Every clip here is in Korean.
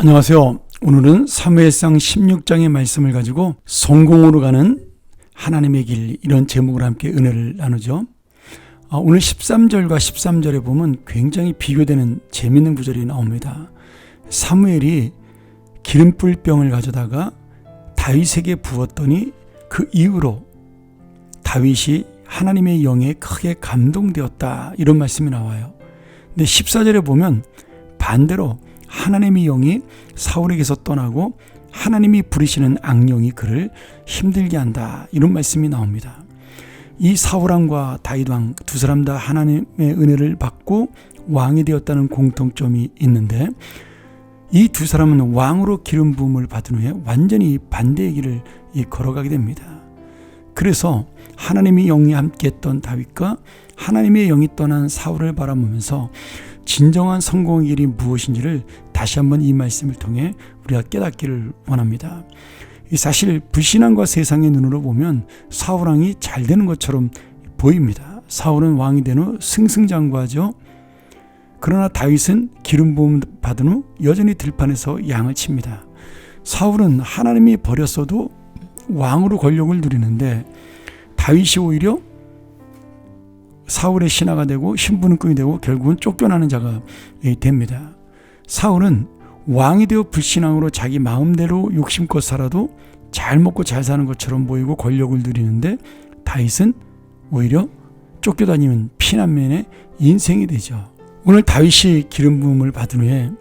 안녕하세요. 오늘은 사무엘상 16장의 말씀을 가지고 성공으로 가는 하나님의 길, 이런 제목으로 함께 은혜를 나누죠. 오늘 13절과 13절에 보면 굉장히 비교되는 재밌는 구절이 나옵니다. 사무엘이 기름불병을 가져다가 다윗에게 부었더니 그 이후로 다윗이 하나님의 영에 크게 감동되었다, 이런 말씀이 나와요. 근데 14절에 보면 반대로 하나님의 영이 사울에게서 떠나고 하나님이 부리시는 악령이 그를 힘들게 한다, 이런 말씀이 나옵니다. 이 사울왕과 다윗왕 두 사람 다 하나님의 은혜를 받고 왕이 되었다는 공통점이 있는데, 이 두 사람은 왕으로 기름 부음을 받은 후에 완전히 반대의 길을 걸어가게 됩니다. 그래서 하나님의 영이 함께했던 다윗과 하나님의 영이 떠난 사울을 바라보면서 진정한 성공의 길이 무엇인지를 다시 한번 이 말씀을 통해 우리가 깨닫기를 원합니다. 사실 불신앙과 세상의 눈으로 보면 사울왕이 잘 되는 것처럼 보입니다. 사울은 왕이 된 후 승승장구하죠. 그러나 다윗은 기름 부음 받은 후 여전히 들판에서 양을 칩니다. 사울은 하나님이 버렸어도 왕으로 권력을 누리는데, 다윗이 오히려 사울의 신하가 되고 신부름꾼이 되고 결국은 쫓겨나는 자가 됩니다. 사울은 왕이 되어 불신앙으로 자기 마음대로 욕심껏 살아도 잘 먹고 잘 사는 것처럼 보이고 권력을 누리는데, 다윗은 오히려 쫓겨다니는 피난민의 인생이 되죠. 오늘 다윗이 기름 부음을 받은 후에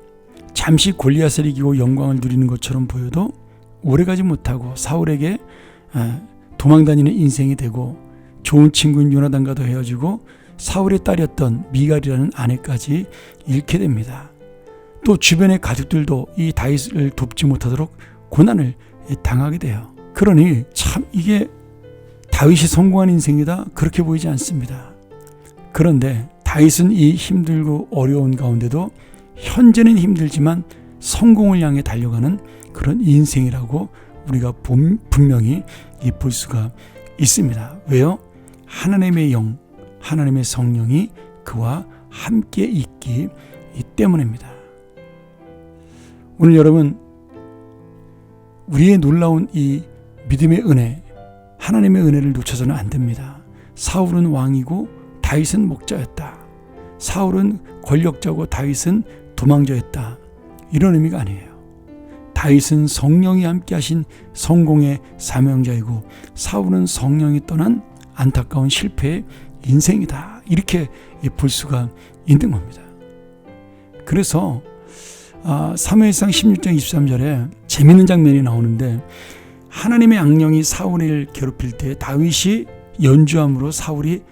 잠시 골리앗을 이기고 영광을 누리는 것처럼 보여도 오래가지 못하고 사울에게 도망다니는 인생이 되고, 좋은 친구인 요나단과도 헤어지고 사울의 딸이었던 미갈이라는 아내까지 잃게 됩니다. 또 주변의 가족들도 이 다윗을 돕지 못하도록 고난을 당하게 돼요. 그러니 참 이게 다윗이 성공한 인생이다, 그렇게 보이지 않습니다. 그런데 다윗은 이 힘들고 어려운 가운데도 현재는 힘들지만 성공을 향해 달려가는 그런 인생이라고 우리가 분명히 볼 수가 있습니다. 왜요? 하나님의 영, 하나님의 성령이 그와 함께 있기 때문입니다. 오늘 여러분, 우리의 놀라운 이 믿음의 은혜, 하나님의 은혜를 놓쳐서는 안 됩니다. 사울은 왕이고 다윗은 목자였다. 사울은 권력자고 다윗은 도망자였다, 이런 의미가 아니에요. 다윗은 성령이 함께 하신 성공의 사명자이고, 사울은 성령이 떠난 안타까운 실패의 인생이다, 이렇게 볼 수가 있는 겁니다. 그래서 사무엘상 16장 23절에 재미있는 장면이 나오는데, 하나님의 악령이 사울을 괴롭힐 때 다윗이 연주함으로 사울이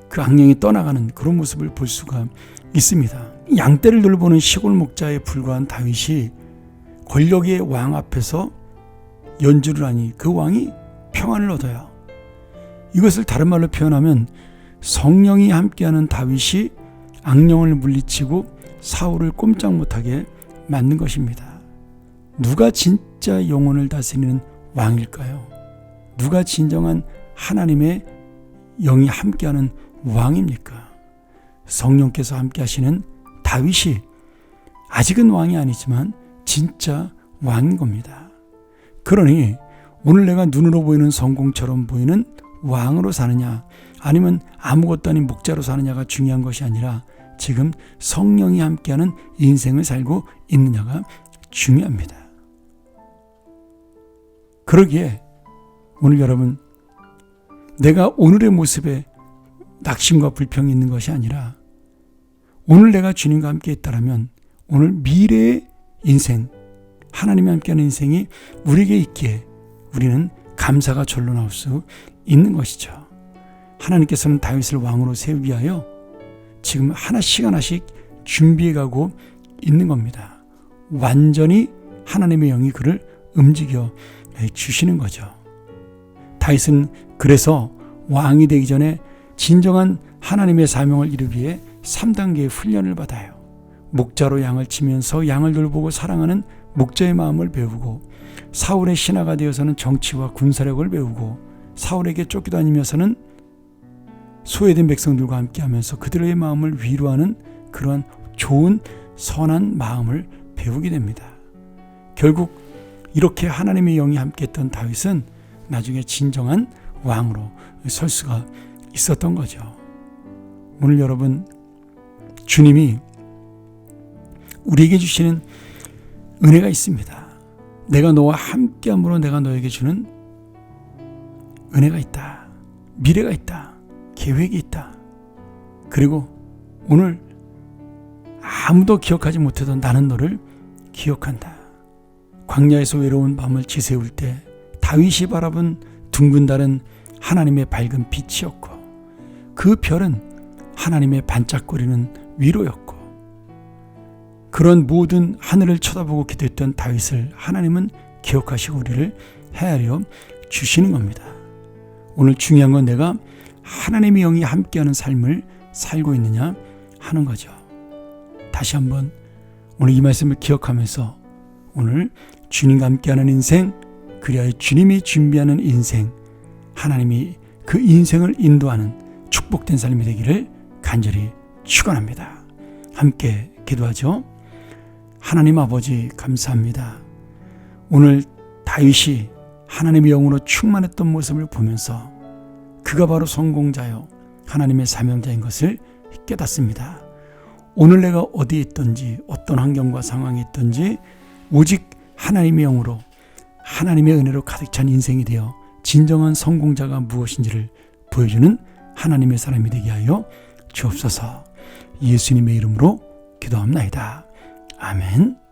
그 악령이 떠나가는 그런 모습을 볼 수가 있습니다. 양떼를 돌보는 시골 목자에 불과한 다윗이 권력의 왕 앞에서 연주를 하니 그 왕이 평안을 얻어요. 이것을 다른 말로 표현하면 성령이 함께하는 다윗이 악령을 물리치고 사울을 꼼짝 못하게 만든 것입니다. 누가 진짜 영혼을 다스리는 왕일까요? 누가 진정한 하나님의 영이 함께하는 왕입니까? 성령께서 함께하시는 다윗이 아직은 왕이 아니지만 진짜 왕인 겁니다. 그러니 오늘 내가 눈으로 보이는 성공처럼 보이는 왕으로 사느냐, 아니면 아무것도 아닌 목자로 사느냐가 중요한 것이 아니라 지금 성령이 함께하는 인생을 살고 있느냐가 중요합니다. 그러기에 오늘 여러분, 내가 오늘의 모습에 낙심과 불평이 있는 것이 아니라 오늘 내가 주님과 함께 있다라면 오늘 미래의 인생, 하나님과 함께하는 인생이 우리에게 있기에 우리는 감사가 절로 나올 수 있는 것이죠. 하나님께서는 다윗을 왕으로 세우기 위하여 지금 하나씩 하나씩 준비해가고 있는 겁니다. 완전히 하나님의 영이 그를 움직여 주시는 거죠. 다윗은 그래서 왕이 되기 전에 진정한 하나님의 사명을 이루기 위해 3단계의 훈련을 받아요. 목자로 양을 치면서 양을 돌보고 사랑하는 목자의 마음을 배우고, 사울의 신하가 되어서는 정치와 군사력을 배우고, 사울에게 쫓겨다니면서는 소외된 백성들과 함께하면서 그들의 마음을 위로하는 그러한 좋은 선한 마음을 배우게 됩니다. 결국 이렇게 하나님의 영이 함께했던 다윗은 나중에 진정한 왕으로 설 수가 있었던 거죠. 오늘 여러분, 주님이 우리에게 주시는 은혜가 있습니다. 내가 너와 함께함으로 내가 너에게 주는 은혜가 있다. 미래가 있다. 계획이 있다. 그리고 오늘 아무도 기억하지 못하던 나는 너를 기억한다. 광야에서 외로운 밤을 지새울 때 다윗이 바라본 둥근 달은 하나님의 밝은 빛이었고 그 별은 하나님의 반짝거리는 위로였고 그런 모든 하늘을 쳐다보고 기도했던 다윗을 하나님은 기억하시고 우리를 헤아려 주시는 겁니다. 오늘 중요한 건 내가 하나님의 영이 함께하는 삶을 살고 있느냐 하는 거죠. 다시 한번 오늘 이 말씀을 기억하면서 오늘 주님과 함께하는 인생, 그리하여 주님이 준비하는 인생, 하나님이 그 인생을 인도하는 축복된 삶이 되기를 간절히 축원합니다. 함께 기도하죠. 하나님 아버지 감사합니다. 오늘 다윗이 하나님의 영으로 충만했던 모습을 보면서 그가 바로 성공자요 하나님의 사명자인 것을 깨닫습니다. 오늘 내가 어디에 있든지 어떤 환경과 상황에 있든지 오직 하나님의 영으로 하나님의 은혜로 가득 찬 인생이 되어 진정한 성공자가 무엇인지를 보여주는 하나님의 사람이 되게 하여 주옵소서. 예수님의 이름으로 기도합나이다. 아멘.